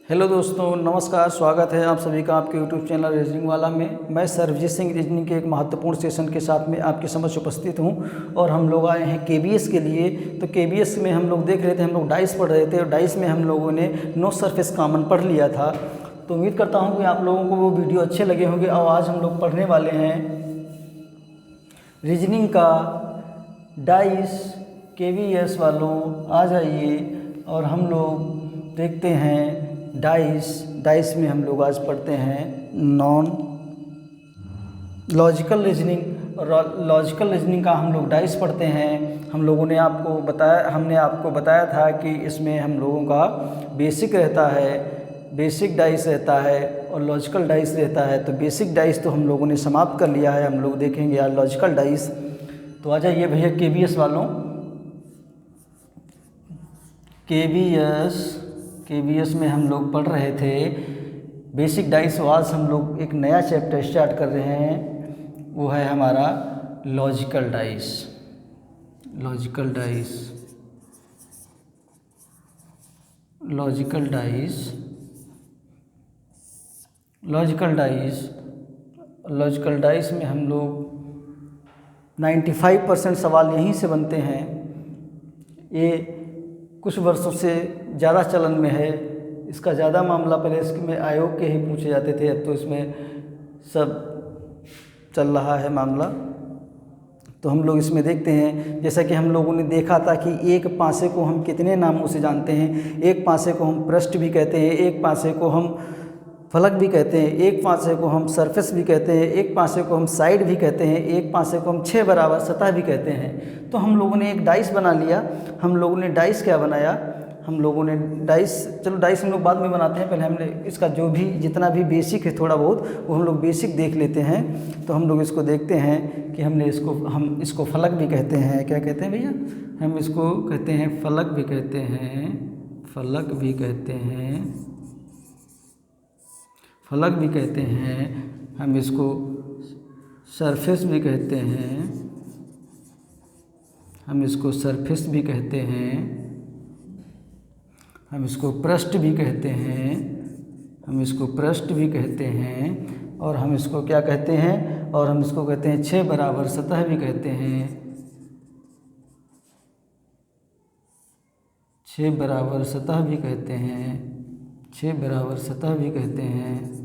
Hello दोस्तों, नमस्कार। स्वागत है आप सभी का आपके यूट्यूब चैनल रीजनिंग वाला में। मैं सर्वजीत सिंह रीजनिंग के एक महत्वपूर्ण सेशन के साथ में आपके समक्ष उपस्थित हूं और हम लोग आए हैं केबीएस के लिए। तो केबीएस में हम लोग देख रहे थे, हम लोग डाइस पढ़ रहे थे और डाइस में हम लोगों ने नो सरफेस कॉमन पढ़ लिया था। तो उम्मीद करता हूँ कि आप लोगों को वो वीडियो अच्छे लगे होंगे। और आज हम लोग पढ़ने वाले हैं रीजनिंग का डाइस। केबीएस वालों आ जाइए और हम लोग देखते हैं डाइस में हम लोग आज पढ़ते हैं नॉन लॉजिकल रीजनिंग। और लॉजिकल रीजनिंग का हम लोग डाइस पढ़ते हैं। हमने आपको बताया था कि इसमें हम लोगों का बेसिक रहता है, बेसिक डाइस रहता है और लॉजिकल डाइस रहता है। तो बेसिक डाइस तो हम लोगों ने समाप्त कर लिया है, हम लोग देखेंगे आज लॉजिकल डाइस। तो आ जाइए भैया केबीएस वालों। केबीएस में हम लोग पढ़ रहे थे बेसिक डाइस। आज हम लोग एक नया चैप्टर स्टार्ट कर रहे हैं, वो है हमारा logical dice. Logical dice logical dice logical dice logical dice में हम लोग 95% सवाल यहीं से बनते हैं। ये कुछ वर्षों से ज़्यादा चलन में है। इसका ज़्यादा मामला पहले इसमें आयोग के ही पूछे जाते थे, अब तो इसमें सब चल रहा है मामला। तो हम लोग इसमें देखते हैं, जैसा कि हम लोगों ने देखा था कि एक पासे को हम कितने नामों से जानते हैं। एक पासे को हम पृष्ठ भी कहते हैं, एक पासे को हम फलक भी कहते हैं, एक पासे को हम सरफेस भी कहते हैं, एक पासे को हम साइड भी कहते हैं, एक पासे को हम 6 बराबर सतह भी कहते हैं। तो हम लोगों ने एक डाइस बना लिया। हम लोगों ने डाइस क्या बनाया, हम लोगों ने डाइस, चलो डाइस हम लोग बाद में बनाते हैं, पहले हमने इसका जो भी जितना भी बेसिक है थोड़ा बहुत वो हम लोग बेसिक देख लेते हैं। तो हम लोग इसको देखते हैं कि हम इसको फलक भी कहते हैं। क्या कहते हैं भैया? हम इसको कहते हैं फलक भी कहते हैं, फलक भी कहते हैं, फलक भी कहते हैं। हम इसको सरफेस भी कहते हैं, हम इसको सरफेस भी कहते हैं, हम इसको पृष्ठ भी कहते हैं, हम इसको पृष्ठ भी कहते हैं। और हम इसको क्या कहते हैं? और हम इसको कहते हैं 6 बराबर सतह भी कहते हैं। 6 बराबर सतह भी कहते हैं, 6 बराबर सतह भी कहते हैं,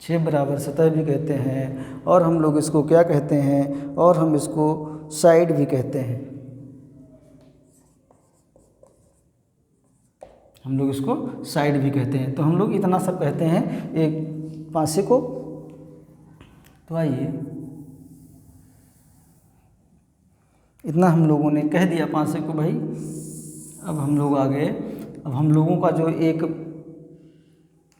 6 बराबर सतह भी कहते हैं। और हम लोग इसको क्या कहते हैं? और हम इसको साइड भी कहते हैं। हम लोग इसको साइड भी कहते हैं। तो हम लोग इतना सब कहते हैं एक पासे को। तो आइए, इतना हम लोगों ने कह दिया पासे को भाई। अब हम लोग आ गए। अब हम लोगों का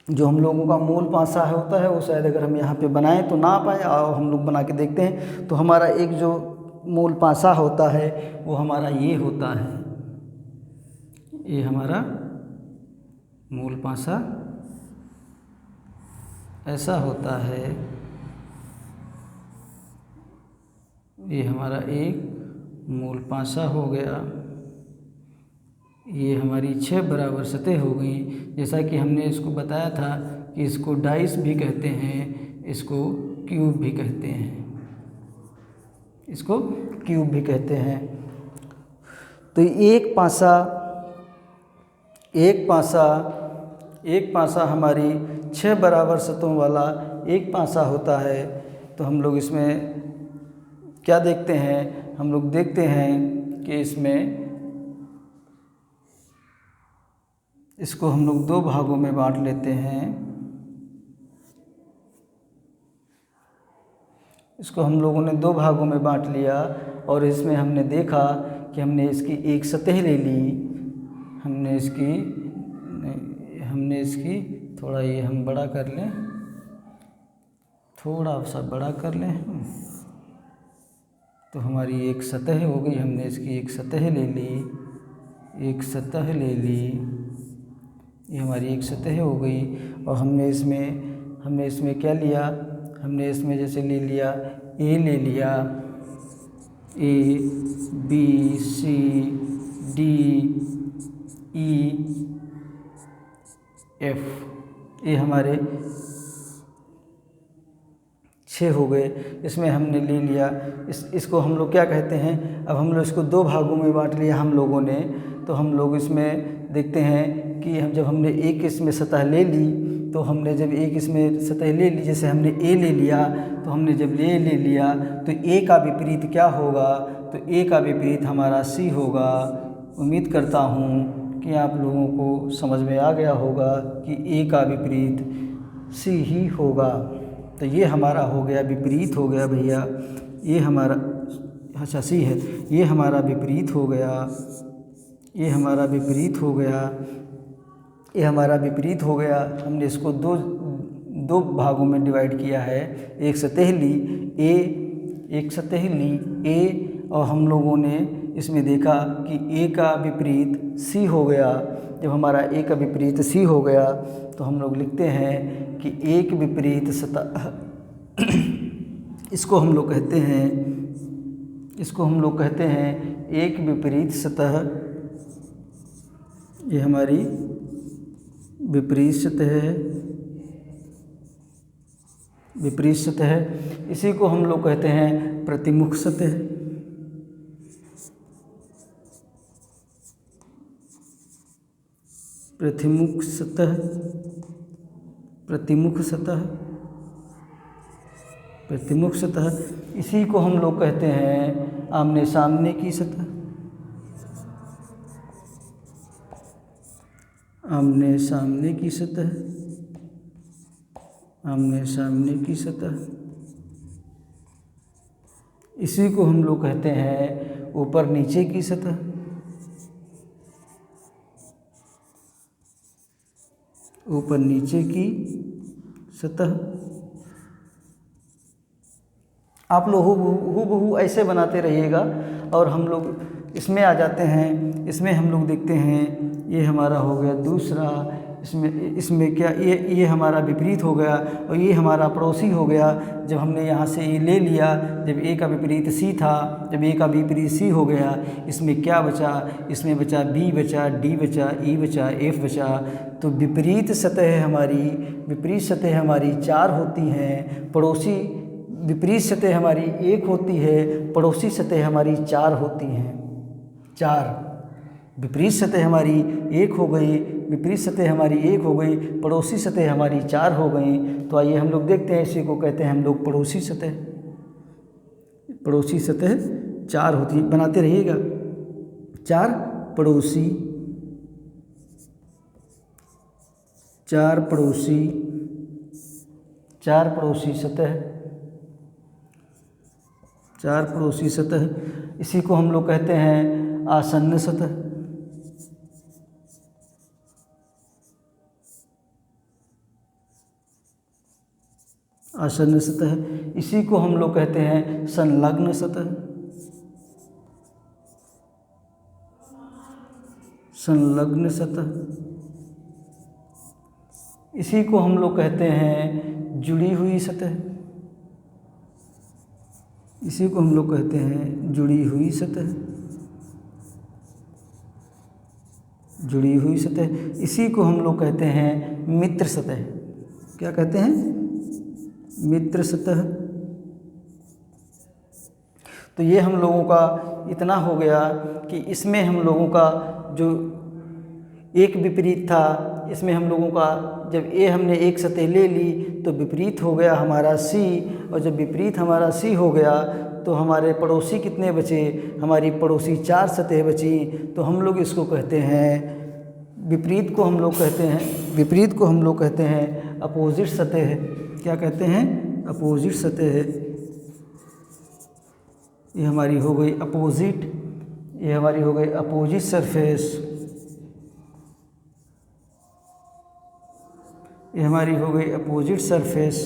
जो हम लोगों का मूल पासा है होता है, वो शायद अगर हम यहाँ पे बनाएं तो ना पाए, और हम लोग बना के देखते हैं। तो हमारा एक जो मूल पासा होता है वो हमारा ये होता है, ये हमारा मूल पासा ऐसा होता है। ये हमारा एक मूल पासा हो गया। ये हमारी 6 बराबर सतह हो गई। जैसा कि हमने इसको बताया था कि इसको डाइस भी कहते हैं, इसको क्यूब भी कहते हैं, इसको क्यूब भी कहते हैं। तो एक पासा हमारी 6 बराबर सतहों वाला एक पासा होता है। तो हम लोग इसमें क्या देखते हैं? हम लोग देखते हैं कि इसको हम लोग 2 भागों में बांट लेते हैं। इसको हम लोगों ने 2 भागों में बांट लिया और इसमें हमने देखा कि हमने इसकी एक सतह ले ली। हमने इसकी थोड़ा ये हम बड़ा कर लें, थोड़ा सा बड़ा कर लें। तो हमारी एक सतह हो गई। हमने इसकी एक सतह ले ली, एक सतह ले ली, ये हमारी एक सतह हो गई। और हमने इसमें क्या लिया? हमने इसमें जैसे ले लिया A B C D E F. ये हमारे 6 हो गए। इसमें हमने ले लिया, इसको हम लोग क्या कहते हैं, अब हम लोग इसको 2 भागों में बांट लिया हम लोगों ने। तो हम लोग इसमें देखते हैं कि जब हमने एक इसमें सतह ले ली, तो हमने जब एक इसमें सतह ले ली, जैसे हमने ए ले लिया, तो हमने जब ले लिया तो ए का विपरीत क्या होगा, तो ए का विपरीत हमारा सी होगा। उम्मीद करता हूँ कि आप लोगों को समझ में आ गया होगा कि ए का विपरीत सी ही होगा। तो ये हमारा हो गया, विपरीत हो गया भैया, ये हमारा, अच्छा सी है, ये हमारा विपरीत हो गया, ये हमारा विपरीत हो गया, ये हमारा विपरीत हो गया। हमने इसको दो भागों में डिवाइड किया है, एक सतहली ए, एक सतहली ए, और हम लोगों ने इसमें देखा कि ए का विपरीत सी हो गया। जब हमारा ए का विपरीत सी हो गया तो हम लोग लिखते हैं कि एक विपरीत सतह इसको हम लोग कहते हैं, इसको हम लोग कहते हैं एक विपरीत सतह। ये हमारी विपरीत सतह है, विपरीत सतह है। इसी को हम लोग कहते हैं प्रतिमुख सतह। प्रतिमुख सतह, प्रतिमुख सतह, प्रतिमुख सतह। इसी को हम लोग कहते हैं आमने सामने की सतह, आमने सामने की सतह, आमने सामने की सतह। इसी को हम लोग कहते हैं ऊपर नीचे की सतह, ऊपर नीचे की सतह। आप लोग हूबहू ऐसे बनाते रहिएगा और हम लोग इसमें आ जाते हैं। इसमें हम लोग देखते हैं, ये हमारा हो गया दूसरा, इसमें क्या, ये हमारा विपरीत हो गया और ये हमारा पड़ोसी हो गया। जब हमने यहाँ से ये ले लिया, जब ए का विपरीत सी था, जब ए का विपरीत सी हो गया, इसमें क्या बचा, इसमें बचा बी बचा, डी बचा, ई बचा, एफ बचा। तो विपरीत सतह हमारी, विपरीत सतह हमारी 4 होती हैं, पड़ोसी विपरीत सतह हमारी 1 होती है, पड़ोसी सतह हमारी 4 होती हैं। 4 विपरीत सतह हमारी 1 हो गई, विपरीत सतह हमारी 1 हो गई, पड़ोसी सतह हमारी 4 हो गई। तो आइए हम लोग देखते हैं, इसी को कहते हैं हम लोग पड़ोसी सतह। पड़ोसी सतह 4 होती है, बनाते रहिएगा। 4 पड़ोसी, 4 पड़ोसी, 4 पड़ोसी सतह, 4 पड़ोसी सतह। इसी को हम लोग कहते हैं आसन्न सतह। आसन्न सतह। इसी को हम लोग कहते हैं संलग्न सतह। संलग्न सतह। इसी को हम लोग कहते हैं जुड़ी हुई सतह। इसी को हम लोग कहते हैं जुड़ी हुई सतह। जुड़ी हुई सतह। इसी को हम लोग कहते हैं मित्र सतह। क्या कहते हैं? मित्र सतह। तो ये हम लोगों का इतना हो गया कि इसमें हम लोगों का जो एक विपरीत था, इसमें हम लोगों का जब ए हमने एक सतह ले ली तो विपरीत हो गया हमारा सी, और जब विपरीत हमारा सी हो गया तो हमारे पड़ोसी कितने बचे? हमारी पड़ोसी 4 सतह बची। तो हम लोग इसको कहते हैं, विपरीत को हम लोग कहते हैं, विपरीत को हम लोग कहते हैं अपोजिट सतह। क्या कहते हैं? अपोजिट सतह। ये हमारी हो गई अपोजिट, ये हमारी हो गई अपोजिट सरफेस। ये हमारी हो गई अपोजिट सरफेस।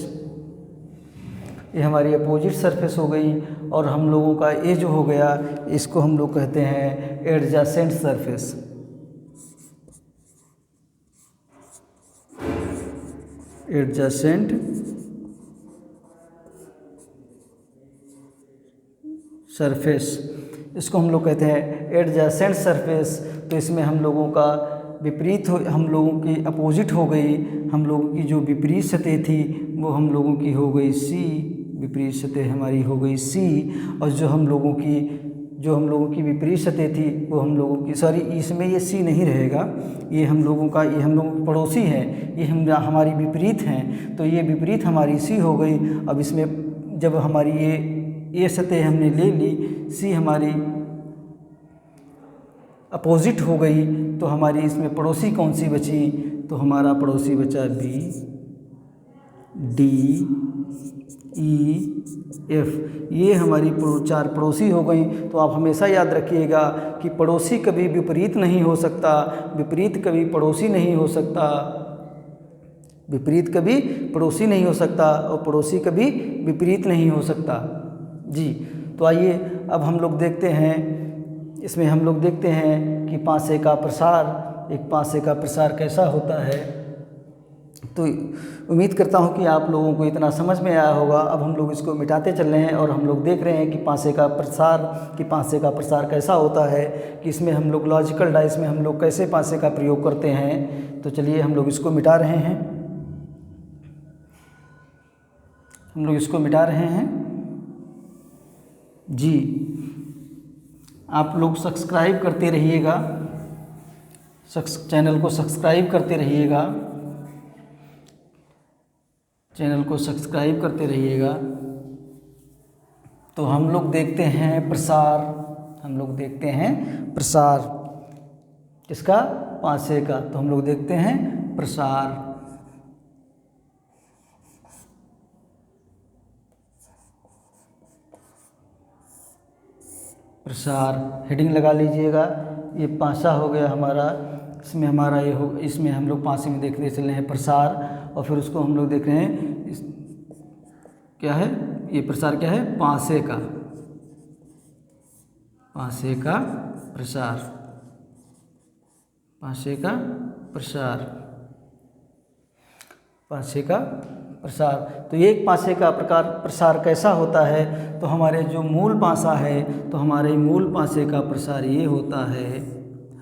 ये हमारी अपोजिट सरफेस हो गई। और हम लोगों का ये जो हो गया, इसको हम लोग कहते हैं एडजेसेंट सरफेस। एडजेसेंट सरफेस, इसको हम लोग कहते हैं एडजेसेंट सरफेस। तो इसमें हम लोगों का विपरीत हो, हम लोगों की अपोजिट हो गई, हम लोगों की जो विपरीत सतह थी वो हम लोगों की हो गई सी, विपरीत सतह हमारी हो गई सी। और जो हम लोगों की विपरीत सतह थी वो हम लोगों की, सॉरी इसमें ये सी नहीं रहेगा, ये हम लोगों के पड़ोसी हैं, ये हमारी विपरीत हैं, तो ये विपरीत हमारी सी हो गई। अब इसमें जब हमारी ये सतह हमने ले ली, सी हमारी अपोजिट हो गई, तो हमारी इसमें पड़ोसी कौन सी बची? तो हमारा पड़ोसी बचा बी, डी, ई, एफ। ये हमारी 4 पड़ोसी हो गई। तो आप हमेशा याद रखिएगा कि पड़ोसी कभी विपरीत नहीं हो सकता, विपरीत कभी पड़ोसी नहीं हो सकता, विपरीत कभी पड़ोसी नहीं हो सकता और पड़ोसी कभी विपरीत नहीं हो सकता जी। तो आइए अब हम लोग देखते हैं, इसमें हम लोग देखते हैं कि पासे का प्रसार, एक पासे का प्रसार कैसा होता है। तो उम्मीद करता हूं कि आप लोगों को इतना समझ में आया होगा। अब हम लोग इसको मिटाते चल रहे हैं और हम लोग देख रहे हैं कि पासे का प्रसार कैसा होता है, कि इसमें हम लोग लॉजिकल डाइस में हम लोग कैसे पासे का प्रयोग करते हैं। तो चलिए हम लोग इसको मिटा रहे हैं, हम लोग इसको मिटा रहे हैं जी। आप लोग सब्सक्राइब करते रहिएगा, चैनल को सब्सक्राइब करते रहिएगा, चैनल को सब्सक्राइब करते रहिएगा। तो हम लोग देखते हैं प्रसार, हम लोग देखते हैं प्रसार किसका? पासे का। तो हम लोग देखते हैं प्रसार, प्रसार हेडिंग लगा लीजिएगा। ये पासा हो गया हमारा, इसमें हमारा ये हो, इसमें हम लोग पासे में देखते चल रहे हैं प्रसार, और फिर उसको हम लोग देख रहे हैं क्या है ये प्रसार, क्या है? पासे का, पासे का प्रसार, पासे का प्रसार, पासे का प्रसार। तो ये एक पासे का प्रसार कैसा होता है? तो हमारे जो मूल पासा है, तो हमारे मूल पासे का प्रसार ये होता है,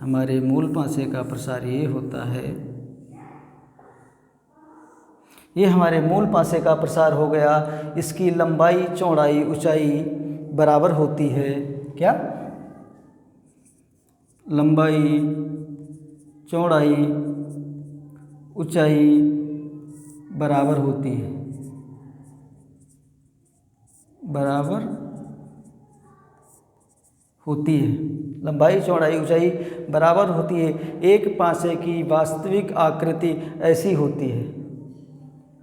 हमारे मूल पासे का प्रसार ये होता है, ये हमारे मूल पासे का प्रसार हो गया। इसकी लंबाई, चौड़ाई, ऊंचाई बराबर होती है। क्या? लंबाई, चौड़ाई, ऊंचाई बराबर होती है, बराबर होती है। लंबाई, चौड़ाई, ऊंचाई बराबर होती है। एक पासे की वास्तविक आकृति ऐसी होती है,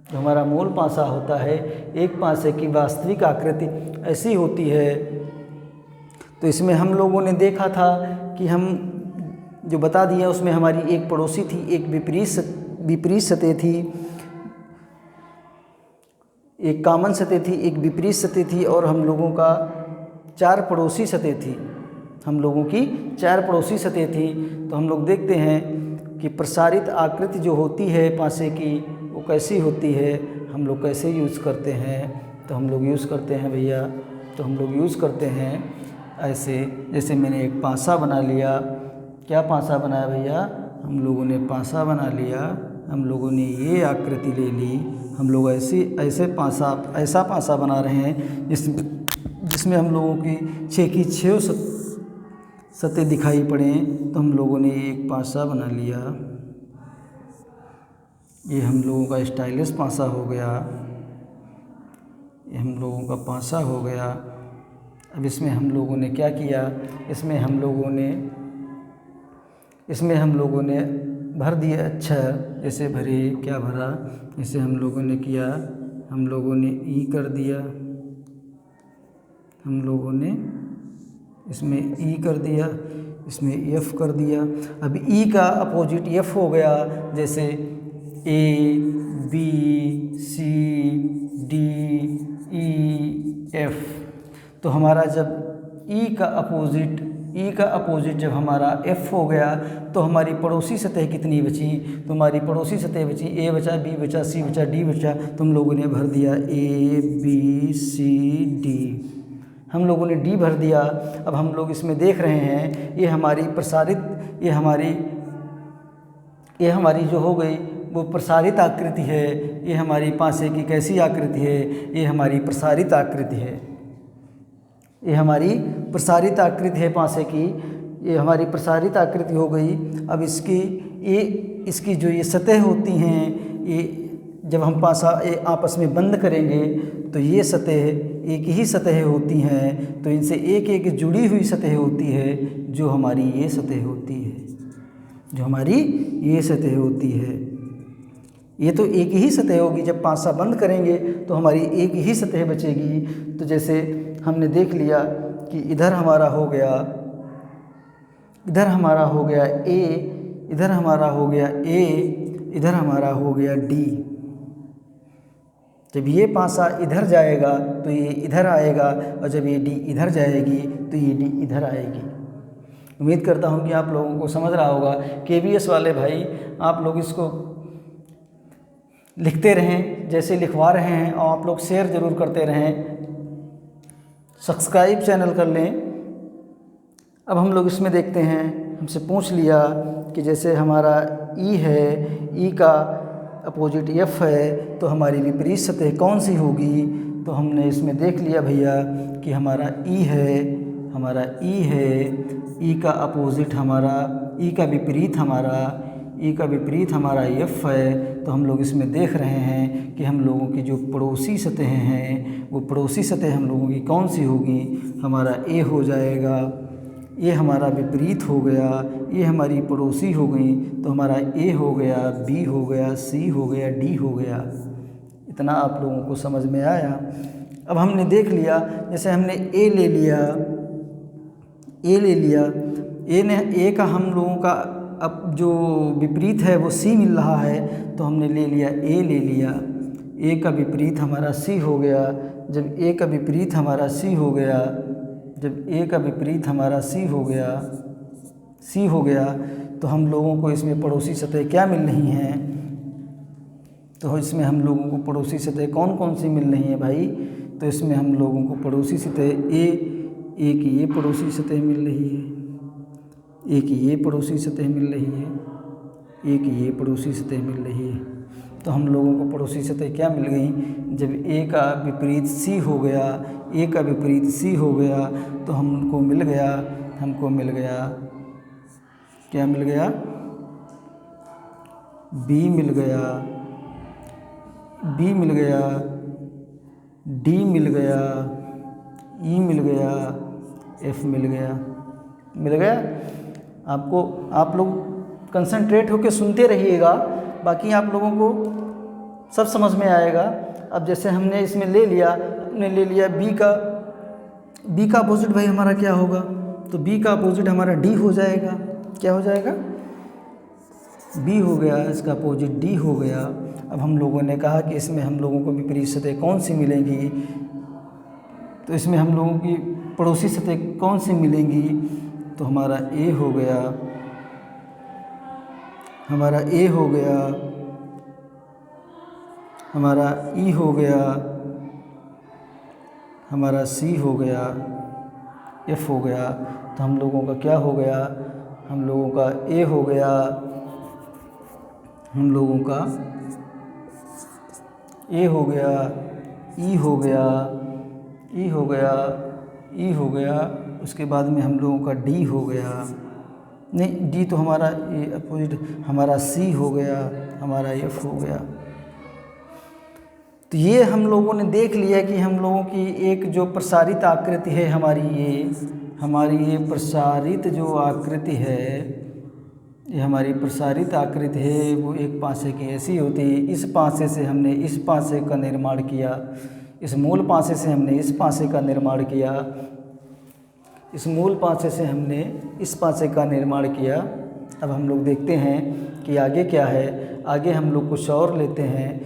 जो हमारा मूल पासा होता है, एक पासे की वास्तविक आकृति ऐसी होती है। तो इसमें हम लोगों ने देखा था कि हम जो बता दिया उसमें हमारी एक पड़ोसी थी, एक विपरीत सतह थी, एक कॉमन सतह थी, एक विपरीत सतह थी, और हम लोगों का 4 पड़ोसी सतह थी, हम लोगों की 4 पड़ोसी सतह थी। तो हम लोग देखते हैं कि प्रसारित आकृति जो होती है पासे की वो कैसी होती है, हम लोग कैसे यूज़ करते हैं। तो हम लोग यूज़ करते हैं भैया, तो हम लोग यूज़ करते हैं ऐसे, जैसे मैंने एक पासा बना लिया। क्या पासा बनाया भैया? हम लोगों ने पासा बना लिया, हम लोगों ने ये आकृति ले ली, हम लोग ऐसा पासा बना रहे हैं जिसमें हम लोगों की 6 की 6 सतह दिखाई पड़े। तो हम लोगों ने एक पासा बना लिया, ये हम लोगों का स्टाइलिश पासा हो गया, ये हम लोगों का पासा हो गया। अब इसमें हम लोगों ने क्या किया? इसमें हम लोगों ने भर दिया अक्षर, जैसे भरे, क्या भरा? जैसे हम लोगों ने किया, हम लोगों ने ई कर दिया, हम लोगों ने इसमें ई कर दिया, इसमें एफ कर दिया। अब ई का अपोजिट एफ हो गया, जैसे ए, B, C, D, E, F. तो हमारा जब ई का अपोजिट जब हमारा एफ हो गया, तो हमारी पड़ोसी सतह कितनी बची? तो हमारी पड़ोसी सतह बची, ए बचा, बी बचा, सी बचा, डी बचा। तो हम लोगों ने भर दिया ए, बी, सी, डी, हम लोगों ने डी भर दिया। अब हम लोग इसमें देख रहे हैं ये हमारी ये हमारी जो हो गई वो प्रसारित आकृति है। ये हमारी पासे की कैसी आकृति है? ये हमारी प्रसारित आकृति है। ये हमारी प्रसारित आकृति है पासे की, ये हमारी प्रसारित आकृति हो गई। अब इसकी जो ये सतह होती हैं, ये जब हम पासा आपस में बंद करेंगे तो ये सतह एक ही सतह होती हैं, तो इनसे एक एक जुड़ी हुई सतह होती है जो हमारी ये सतह होती है, जो हमारी ये सतह होती है। ये तो एक ही सतह होगी। जब पासा बंद करेंगे तो हमारी एक ही सतह बचेगी। तो जैसे हमने देख लिया कि इधर हमारा हो गया, इधर हमारा हो गया ए, इधर हमारा हो गया ए, इधर हमारा हो गया डी। जब ये पासा इधर जाएगा तो ये इधर आएगा, और जब ये डी इधर जाएगी तो ये डी इधर आएगी। उम्मीद करता हूँ कि आप लोगों को समझ रहा होगा। KVS वाले भाई आप लोग इसको लिखते रहें जैसे लिखवा रहे हैं, और आप लोग शेयर ज़रूर करते रहें, सब्सक्राइब चैनल कर लें। अब हम लोग इसमें देखते हैं, हमसे पूछ लिया कि जैसे हमारा ई है, ई का अपोजिट एफ है, तो हमारी विपरीत सतह कौन सी होगी? तो हमने इसमें देख लिया भैया कि हमारा ई है, हमारा ई है, ई का अपोजिट हमारा, ई का विपरीत हमारा, ई का विपरीत हमारा एफ है। तो हम लोग इसमें देख रहे हैं कि हम लोगों की जो पड़ोसी सतहें हैं वो पड़ोसी सतह हम लोगों की कौन सी होगी? हमारा ए हो जाएगा, ये हमारा विपरीत हो गया, ये हमारी पड़ोसी हो गई, तो हमारा ए हो गया, बी हो गया, सी हो गया, डी हो गया। इतना आप लोगों को समझ में आया? अब हमने देख लिया, जैसे हमने ए ले लिया, ए का हम लोगों का अब जो विपरीत है वो सी मिल रहा है, तो हमने ले लिया ए ले लिया, ए का विपरीत हमारा सी हो गया। जब ए का विपरीत हमारा सी हो गया, जब ए का विपरीत हमारा सी हो गया, तो हम लोगों को इसमें पड़ोसी सतह क्या मिल रही हैं? तो इसमें हम लोगों को पड़ोसी सतह कौन कौन सी मिल रही है भाई? तो इसमें हम लोगों को पड़ोसी सतह ए की ये पड़ोसी सतह मिल रही है, ए की ये पड़ोसी सतह मिल रही है, ए की ये पड़ोसी सतह मिल रही है। तो हम लोगों को पड़ोसी सतह क्या मिल गई? जब ए का विपरीत सी हो गया, ए का विपरीत सी हो गया, तो हमको मिल गया क्या मिल गया? बी मिल गया, बी मिल गया, डी मिल गया, ई मिल गया, एफ मिल गया। आपको आप लोग कंसंट्रेट होकर सुनते रहिएगा, बाकी आप लोगों को सब समझ में आएगा। अब जैसे हमने इसमें ले लिया बी का अपोजिट भाई हमारा क्या होगा? तो बी का अपोजिट हमारा डी हो जाएगा। क्या हो जाएगा? बी हो गया, इसका अपोजिट डी हो गया। अब हम लोगों ने कहा कि इसमें हम लोगों को विपरीत सतह कौन सी मिलेंगी? तो इसमें हम लोगों की पड़ोसी सतह कौन सी मिलेंगी? तो हमारा ए हो गया, हमारा ए हो गया, हमारा ई हो गया, हमारा सी हो गया, एफ हो गया। तो हम लोगों का क्या हो गया? हम लोगों का ए हो गया, हम लोगों का ए हो गया, ई हो गया, ई हो गया, ई हो गया। उसके बाद में हम लोगों का डी हो गया, नहीं डी तो हमारा ये अपोजिट, हमारा सी हो गया, हमारा एफ हो गया। तो ये हम लोगों ने देख लिया कि हम लोगों की एक जो प्रसारित आकृति है हमारी ये प्रसारित जो आकृति है, ये हमारी प्रसारित आकृति है, वो एक पासे की ऐसी होती है। इस पासे से हमने इस पासे का निर्माण किया, इस मूल पासे से हमने इस पासे का निर्माण किया, इस मूल पासे से हमने इस पासे का निर्माण किया। अब हम लोग देखते हैं कि आगे क्या है। आगे हम लोग कुछ और लेते हैं।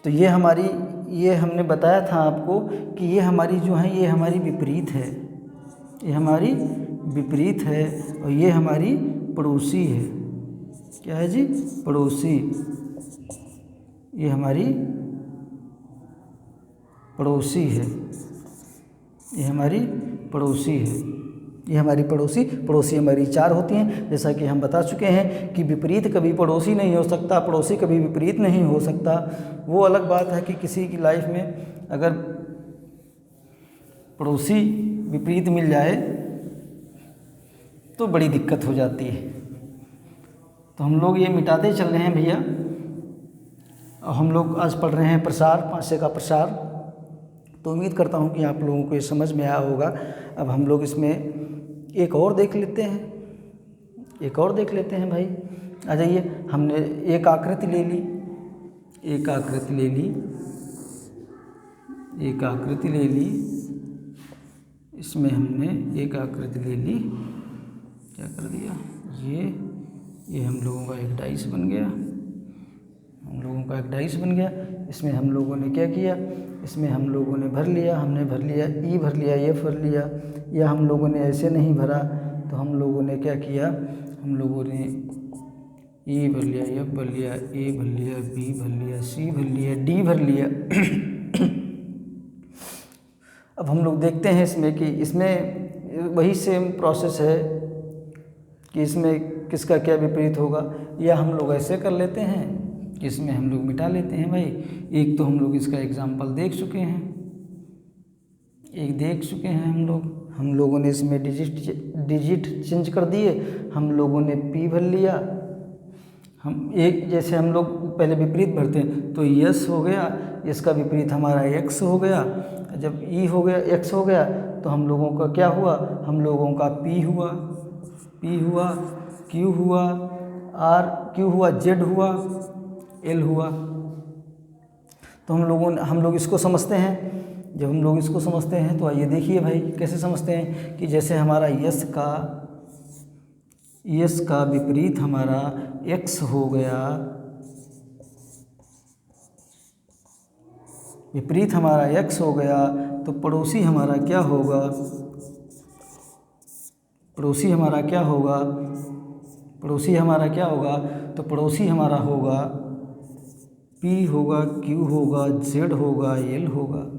तो ये हमने बताया था आपको कि ये हमारी जो है ये हमारी विपरीत है, ये हमारी विपरीत है, और ये हमारी पड़ोसी है। क्या है जी? पड़ोसी। ये हमारी पड़ोसी है, ये हमारी पड़ोसी है। ये हमारी पड़ोसी हमारी 4 होती हैं। जैसा कि हम बता चुके हैं कि विपरीत कभी पड़ोसी नहीं हो सकता, पड़ोसी कभी विपरीत नहीं हो सकता। वो अलग बात है कि किसी की लाइफ में अगर पड़ोसी विपरीत मिल जाए तो बड़ी दिक्कत हो जाती है। तो हम लोग ये मिटाते चल रहे हैं भैया। और हम लोग आज पढ़ रहे हैं प्रसार, 5 का प्रसार। तो उम्मीद करता हूँ कि आप लोगों को ये समझ में आया होगा। अब हम लोग इसमें एक और देख लेते हैं भाई। आ जाइए, हमने एक आकृति ले ली, एक आकृति ले ली। इसमें हमने एक आकृति ले ली, क्या कर दिया, ये हम लोगों का एक डाइस बन गया, इसमें हम लोगों ने क्या किया, इसमें हम लोगों ने भर लिया, हमने भर लिया, ई भर लिया, एफ भर लिया। या हम लोगों ने ऐसे नहीं भरा तो हम लोगों ने क्या किया, हम लोगों ने ई भर लिया, एफ भर लिया, ए भर लिया, बी भर लिया, सी भर लिया, डी भर लिया। अब हम लोग देखते हैं इसमें कि इसमें वही सेम प्रोसेस है कि इसमें किसका क्या विपरीत होगा। या हम लोग ऐसे कर लेते हैं कि इसमें हम लोग मिटा लेते हैं भाई। एक तो हम लोग इसका एग्जाम्पल देख चुके हैं, हम लोगों ने इसमें डिजिट चेंज कर दिए, हम लोगों ने पी भर लिया। हम एक जैसे हम लोग पहले विपरीत भरते हैं तो यस हो गया, इसका विपरीत हमारा एक्स हो गया। जब ई हो गया, एक्स हो गया, तो हम लोगों का क्या हुआ, हम लोगों का पी हुआ, क्यू हुआ, आर क्यू हुआ, जेड हुआ, एल हुआ। तो हम लोग इसको समझते हैं। जब हम लोग इसको समझते हैं तो आइए देखिए भाई कैसे समझते हैं कि जैसे हमारा यस का विपरीत हमारा एक्स हो गया, तो पड़ोसी हमारा क्या होगा, तो पड़ोसी हमारा होगा पी होगा, क्यू होगा, जेड होगा, एल होगा।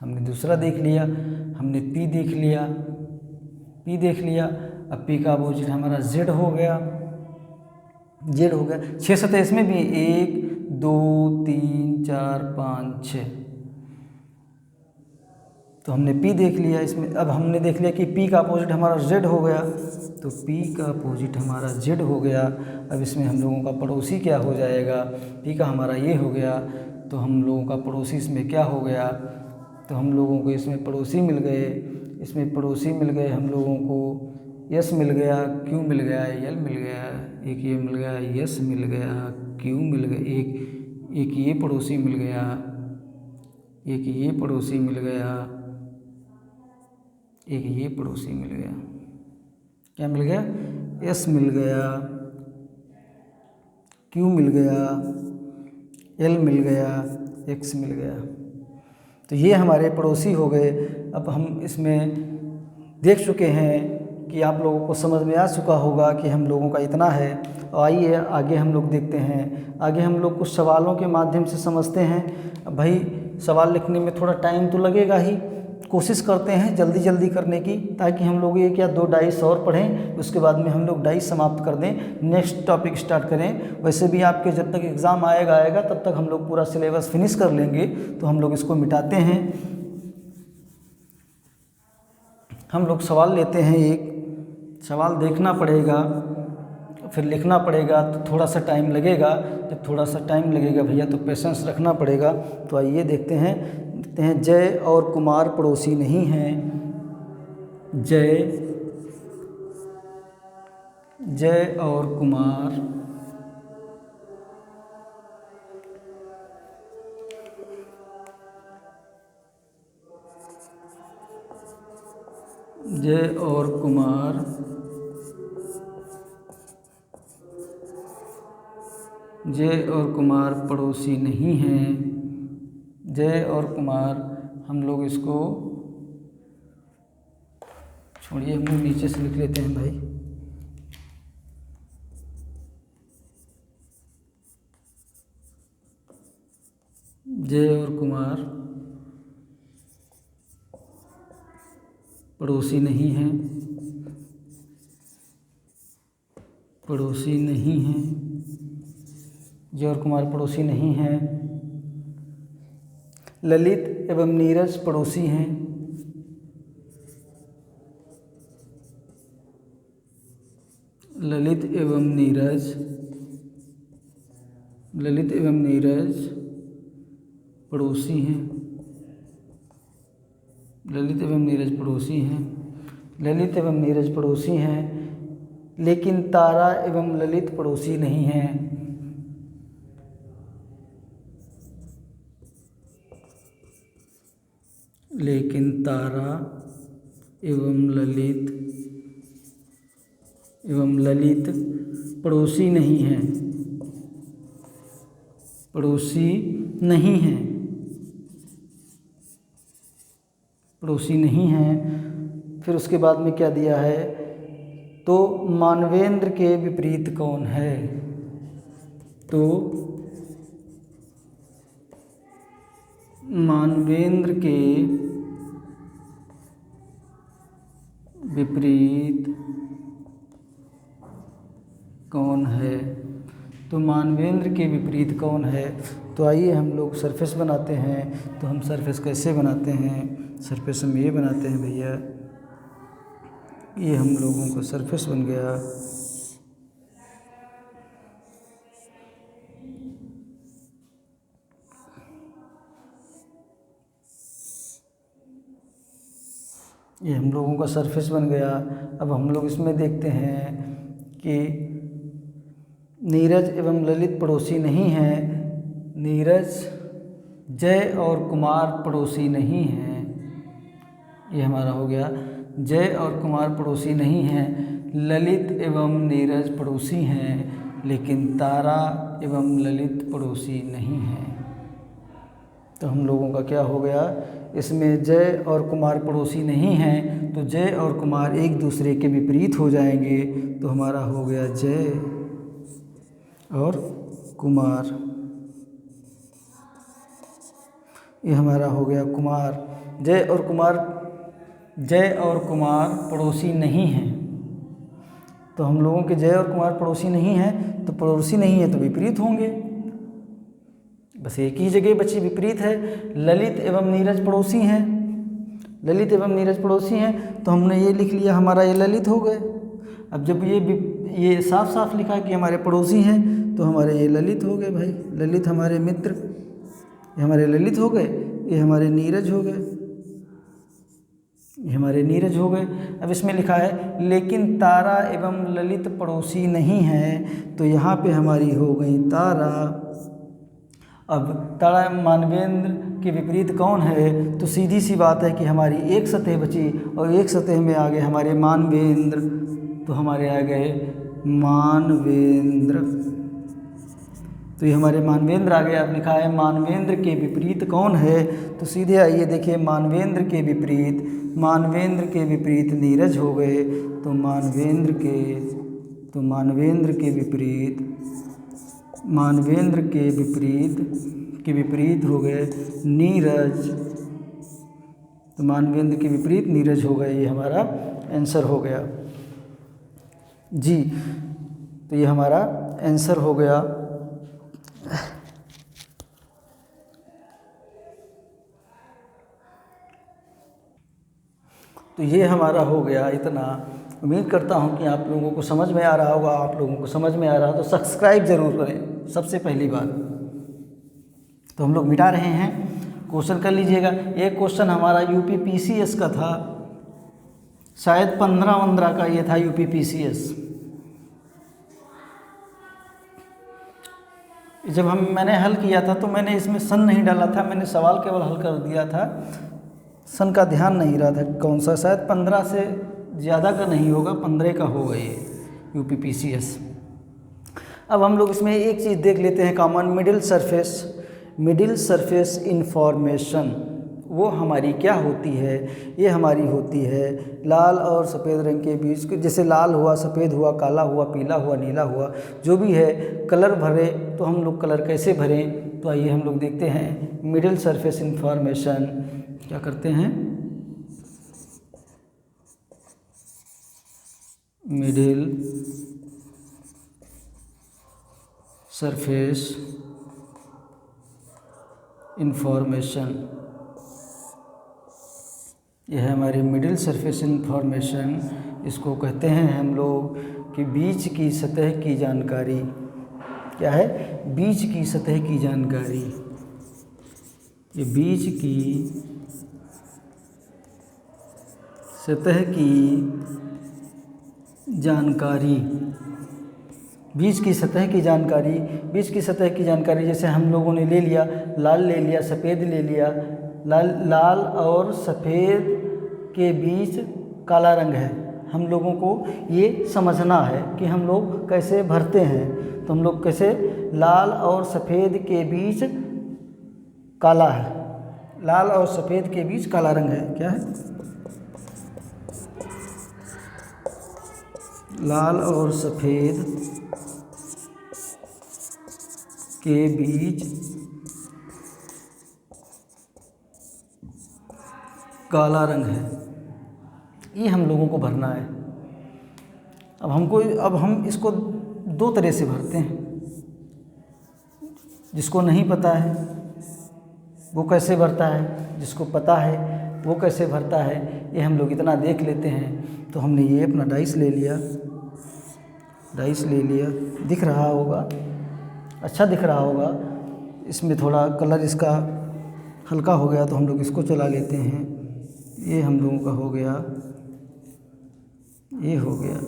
हमने दूसरा देख लिया, हमने पी देख लिया। अब पी का अपोजिट हमारा जेड हो गया। 6 सतह इसमें भी 1 2 3 4 5 6। तो हमने पी देख लिया इसमें। अब हमने देख लिया कि पी का अपोजिट हमारा जेड हो गया, तो पी का अपोजिट हमारा जेड हो गया। अब इसमें हम लोगों का पड़ोसी क्या हो जाएगा, पी का हमारा ये हो गया, तो हम लोगों का पड़ोसी इसमें क्या हो गया, तो हम लोगों को इसमें पड़ोसी मिल गए, हम लोगों को यस मिल गया, क्यू मिल गया, एल मिल गया, एक ये मिल गया, यस मिल गया, क्यू मिल गया, एक ये पड़ोसी मिल गया, एक ये पड़ोसी मिल गया, एक ये पड़ोसी मिल गया। क्या मिल गया, एस मिल गया, क्यू मिल गया, एल मिल गया, एक्स मिल गया। तो ये हमारे पड़ोसी हो गए। अब हम इसमें देख चुके हैं कि आप लोगों को समझ में आ चुका होगा कि हम लोगों का इतना है। और आइए आगे हम लोग देखते हैं, आगे हम लोग कुछ सवालों के माध्यम से समझते हैं। अब भाई सवाल लिखने में थोड़ा टाइम तो लगेगा ही, कोशिश करते हैं जल्दी जल्दी करने की, ताकि हम लोग 1 या 2 डाइस और पढ़ें, उसके बाद में हम लोग डाइस समाप्त कर दें, नेक्स्ट टॉपिक स्टार्ट करें। वैसे भी आपके जब तक एग्ज़ाम आएगा तब तक हम लोग पूरा सिलेबस फिनिश कर लेंगे। तो हम लोग इसको मिटाते हैं। हम लोग सवाल लेते हैं, एक सवाल देखना पड़ेगा, फिर लिखना पड़ेगा, तो थोड़ा सा टाइम लगेगा। जब थोड़ा सा टाइम लगेगा भैया तो पेशेंस रखना पड़ेगा। तो आइए देखते हैं। जय और कुमार पड़ोसी नहीं हैं। जय और कुमार पड़ोसी नहीं हैं। जय और कुमार, हम लोग इसको छोड़िए, हम लोग नीचे से लिख लेते हैं भाई। जय और कुमार पड़ोसी नहीं हैं, पड़ोसी नहीं हैं। जय और कुमार पड़ोसी नहीं हैं। ललित एवं नीरज पड़ोसी हैं। ललित एवं नीरज, ललित एवं नीरज पड़ोसी हैं। ललित एवं नीरज पड़ोसी हैं। ललित एवं नीरज पड़ोसी हैं, लेकिन तारा एवं ललित पड़ोसी नहीं हैं। लेकिन तारा एवं ललित पड़ोसी नहीं हैं। पड़ोसी नहीं हैं। पड़ोसी नहीं हैं। फिर उसके बाद में क्या दिया है, तो मानवेंद्र के विपरीत कौन है। तो मानवेंद्र के विपरीत कौन है। तो मानवेंद्र के विपरीत कौन है। तो आइए हम लोग सरफेस बनाते हैं। तो हम सरफेस कैसे बनाते हैं, सरफेस हम ये बनाते हैं भैया, ये हम लोगों का सरफेस बन गया। ये हम लोगों का सरफेस बन गया। अब हम लोग इसमें देखते हैं कि नीरज एवं ललित पड़ोसी नहीं हैं। नीरज, जय और कुमार पड़ोसी नहीं हैं। ये हमारा हो गया। जय और कुमार पड़ोसी नहीं हैं। ललित एवं नीरज पड़ोसी हैं, लेकिन तारा एवं ललित पड़ोसी नहीं हैं। तो हम लोगों का क्या हो गया, इसमें जय और कुमार पड़ोसी नहीं हैं, तो जय और कुमार एक दूसरे के विपरीत हो जाएंगे। तो हमारा हो गया जय और कुमार। ये हमारा हो गया कुमार। जय और कुमार पड़ोसी नहीं हैं। तो हम लोगों के जय और कुमार पड़ोसी नहीं हैं, तो पड़ोसी नहीं है तो विपरीत होंगे। बस एक ही जगह बची विपरीत है। ललित एवं नीरज पड़ोसी हैं। ललित एवं नीरज पड़ोसी हैं, तो हमने ये लिख लिया, हमारा ये ललित हो गए। अब जब ये साफ साफ लिखा कि हमारे पड़ोसी हैं, तो हमारे ये ललित हो गए भाई। ललित हमारे मित्र, ये हमारे ललित हो गए। ये हमारे नीरज हो गए। ये हमारे नीरज हो गए। अब इसमें लिखा है लेकिन तारा एवं ललित पड़ोसी नहीं हैं, तो यहाँ पे हमारी हो गई तारा। अब तारा मानवेंद्र के विपरीत कौन है, तो सीधी सी बात है कि हमारी एक सतह बची और एक सतह में आ गए हमारे मानवेंद्र। तो हमारे आ गए मानवेंद्र। तो ये हमारे मानवेंद्र आ गए। अब लिखा है मानवेंद्र के विपरीत कौन है, तो सीधे आइए देखिए, मानवेंद्र के विपरीत नीरज हो गए। तो मानवेंद्र के विपरीत हो गए नीरज। तो मानवेंद्र के विपरीत नीरज हो गए। ये हमारा आंसर हो गया जी। तो ये हमारा आंसर हो गया। तो ये हमारा हो गया इतना। उम्मीद करता हूँ कि आप लोगों को समझ में आ रहा होगा। आप लोगों को समझ में आ रहा हो तो सब्सक्राइब ज़रूर करें, सबसे पहली बात। तो हम लोग मिटा रहे हैं, क्वेश्चन कर लीजिएगा। एक क्वेश्चन हमारा UPPCS का था, शायद 15 का ये था UPPCS। जब मैंने हल किया था तो मैंने इसमें सन नहीं डाला था, मैंने सवाल केवल हल कर दिया था। सन का ध्यान नहीं रहा था कौन सा, शायद 15 से ज़्यादा का नहीं होगा, 15 का होगा ये UPPCS। अब हम लोग इसमें एक चीज़ देख लेते हैं कॉमन, मिडिल सरफेस इंफॉर्मेशन। वो हमारी क्या होती है, ये हमारी होती है लाल और सफ़ेद रंग के बीच, जैसे लाल हुआ, सफ़ेद हुआ, काला हुआ, पीला हुआ, नीला हुआ, जो भी है कलर भरे। तो हम लोग कलर कैसे भरें, तो आइए हम लोग देखते हैं। मिडिल सरफेस इंफॉर्मेशन क्या करते हैं, मिडिल सरफेस इंफॉर्मेशन, यह है हमारी मिडिल सरफेस इंफॉर्मेशन। इसको कहते हैं हम लोग कि बीच की सतह की जानकारी। क्या है? बीच की सतह की जानकारी। ये बीच की सतह की जानकारी, बीच की सतह की जानकारी, बीच की सतह की जानकारी जैसे हम लोगों ने ले लिया, लाल ले लिया, सफ़ेद ले लिया। लाल और सफ़ेद के बीच काला रंग है। हम लोगों को ये समझना है कि हम लोग कैसे भरते हैं। तो हम लोग कैसे, लाल और सफ़ेद के बीच काला है, लाल और सफ़ेद के बीच काला रंग है। क्या है? लाल और सफ़ेद के बीच काला रंग है। ये हम लोगों को भरना है। अब हम इसको दो तरह से भरते हैं। जिसको नहीं पता है वो कैसे भरता है, जिसको पता है वो कैसे भरता है, ये हम लोग इतना देख लेते हैं। तो हमने ये अपना डाइस ले लिया, डाइस ले लिया, दिख रहा होगा, अच्छा दिख रहा होगा। इसमें थोड़ा कलर इसका हल्का हो गया तो हम लोग इसको चला लेते हैं। ये हम लोगों का हो गया, ये हो गया।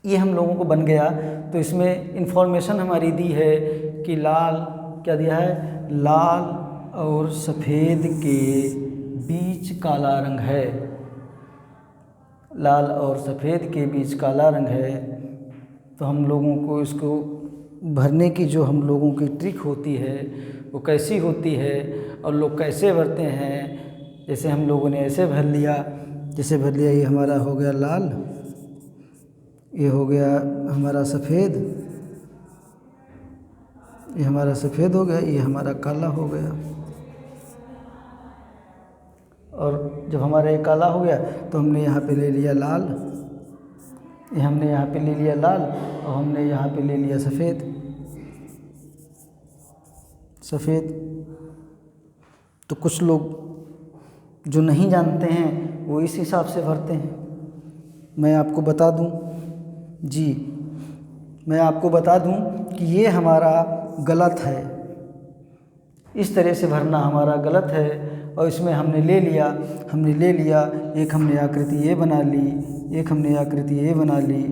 ये हम लोगों को बन गया। तो इसमें इंफॉर्मेशन हमारी दी है कि लाल, क्या दिया है? लाल और सफ़ेद के बीच काला रंग है। लाल और सफ़ेद के बीच काला रंग है। तो हम लोगों को इसको भरने की जो हम लोगों की ट्रिक होती है वो कैसी होती है और लोग कैसे भरते हैं। जैसे हम लोगों ने ऐसे भर लिया, जैसे भर लिया, ये हमारा हो गया लाल, ये हो गया हमारा सफ़ेद, ये हमारा सफ़ेद हो गया, ये हमारा काला हो गया। और जब हमारा ये काला हो गया तो हमने यहाँ पे ले लिया लाल, ये हमने यहाँ पे ले लिया लाल, और हमने यहाँ पे ले लिया सफ़ेद, सफ़ेद। तो कुछ लोग जो नहीं जानते हैं वो इस हिसाब से भरते हैं। मैं आपको बता दूं जी, मैं आपको बता दूं कि ये हमारा गलत है। इस तरह से भरना हमारा गलत है। और इसमें हमने ले लिया, एक हमने आकृति ये बना ली, एक हमने आकृति ये बना ली।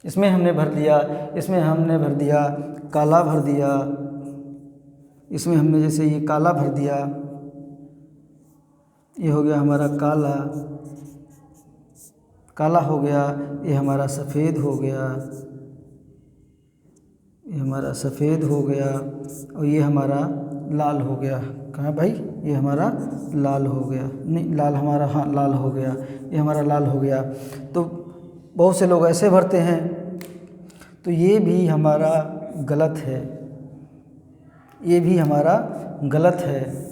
इसमें हमने भर दिया, इसमें हमने भर दिया काला, भर दिया इसमें हमने जैसे ये काला भर दिया, ये हो गया हमारा काला, काला हो गया। ये हमारा सफ़ेद हो गया, ये हमारा सफ़ेद हो गया, और ये हमारा लाल हो गया। कहाँ भाई? ये हमारा लाल हो गया, नहीं लाल हमारा, हाँ लाल हो गया, ये हमारा लाल हो गया। तो बहुत से लोग ऐसे भरते हैं, तो ये भी हमारा गलत है, ये भी हमारा गलत है।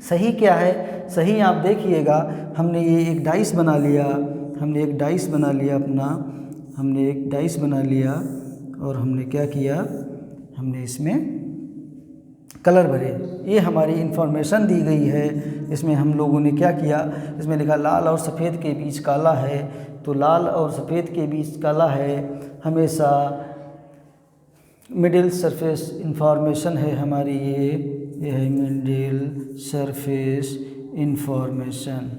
सही क्या है? सही आप देखिएगा, हमने ये एक डाइस बना लिया, हमने एक डाइस बना लिया अपना, हमने एक डाइस बना लिया, और हमने क्या किया? हमने इसमें कलर भरे। ये हमारी इन्फॉर्मेशन दी गई है। इसमें हम लोगों ने क्या किया? इसमें लिखा लाल और सफ़ेद के बीच काला है। तो लाल और सफ़ेद के बीच काला है, हमेशा मिडिल सरफेस इंफॉर्मेशन है हमारी। ये है मिडिल सरफेस इंफॉर्मेशन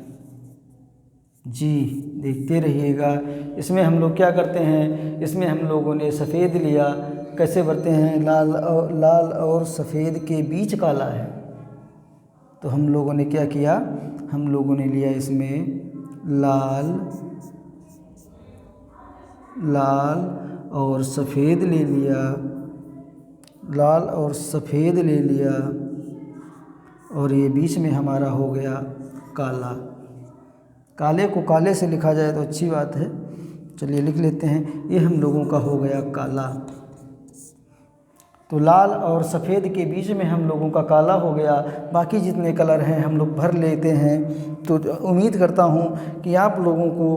जी। देखते रहिएगा। इसमें हम लोग क्या करते हैं? इसमें हम लोगों ने सफ़ेद लिया, कैसे भरते हैं? लाल और सफ़ेद के बीच काला है। तो हम लोगों ने क्या किया? हम लोगों ने लिया इसमें लाल और सफ़ेद ले लिया, लाल और सफ़ेद ले लिया, और ये बीच में हमारा हो गया काला। काले को काले से लिखा जाए तो अच्छी बात है, चलिए लिख लेते हैं, ये हम लोगों का हो गया काला। तो लाल और सफ़ेद के बीच में हम लोगों का काला हो गया। बाकी जितने कलर हैं हम लोग भर लेते हैं। तो उम्मीद करता हूँ कि आप लोगों को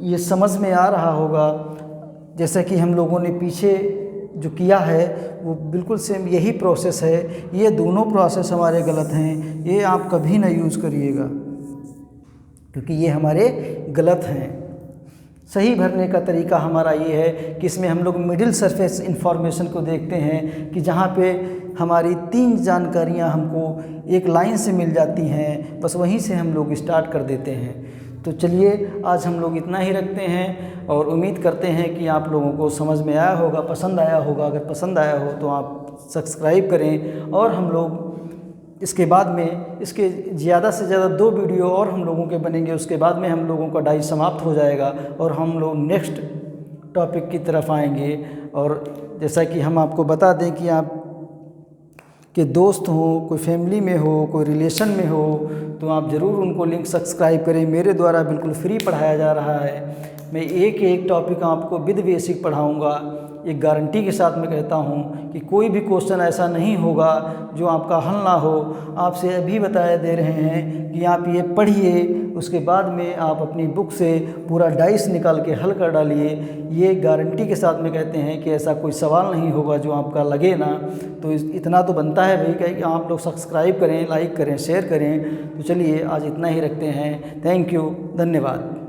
ये समझ में आ रहा होगा। जैसा कि हम लोगों ने पीछे जो किया है वो बिल्कुल सेम यही प्रोसेस है। ये दोनों प्रोसेस हमारे गलत हैं, ये आप कभी ना यूज़ करिएगा क्योंकि ये हमारे गलत हैं। सही भरने का तरीका हमारा ये है कि इसमें हम लोग मिडिल सरफेस इंफॉर्मेशन को देखते हैं कि जहाँ पे हमारी 3 जानकारियाँ हमको एक लाइन से मिल जाती हैं, बस वहीं से हम लोग स्टार्ट कर देते हैं। तो चलिए आज हम लोग इतना ही रखते हैं और उम्मीद करते हैं कि आप लोगों को समझ में आया होगा, पसंद आया होगा। अगर पसंद आया हो तो आप सब्सक्राइब करें और हम लोग इसके बाद में इसके ज़्यादा से ज़्यादा 2 वीडियो और हम लोगों के बनेंगे। उसके बाद में हम लोगों का डाइस समाप्त हो जाएगा और हम लोग नेक्स्ट टॉपिक की तरफ आएंगे। और जैसा कि हम आपको बता दें कि आप के दोस्त हो, कोई फैमिली में हो, कोई रिलेशन में हो, तो आप ज़रूर उनको लिंक सब्सक्राइब करें। मेरे द्वारा बिल्कुल फ्री पढ़ाया जा रहा है। मैं एक टॉपिक आपको विद बेसिक पढ़ाऊँगा। एक गारंटी के साथ मैं कहता हूँ कि कोई भी क्वेश्चन ऐसा नहीं होगा जो आपका हल ना हो। आपसे अभी बताया दे रहे हैं कि आप ये पढ़िए, उसके बाद में आप अपनी बुक से पूरा डाइस निकाल के हल कर डालिए। ये गारंटी के साथ में कहते हैं कि ऐसा कोई सवाल नहीं होगा जो आपका लगे ना। तो इतना तो बनता है भाई कि आप लोग सब्सक्राइब करें, लाइक करें, शेयर करें। तो चलिए आज इतना ही रखते हैं। थैंक यू, धन्यवाद।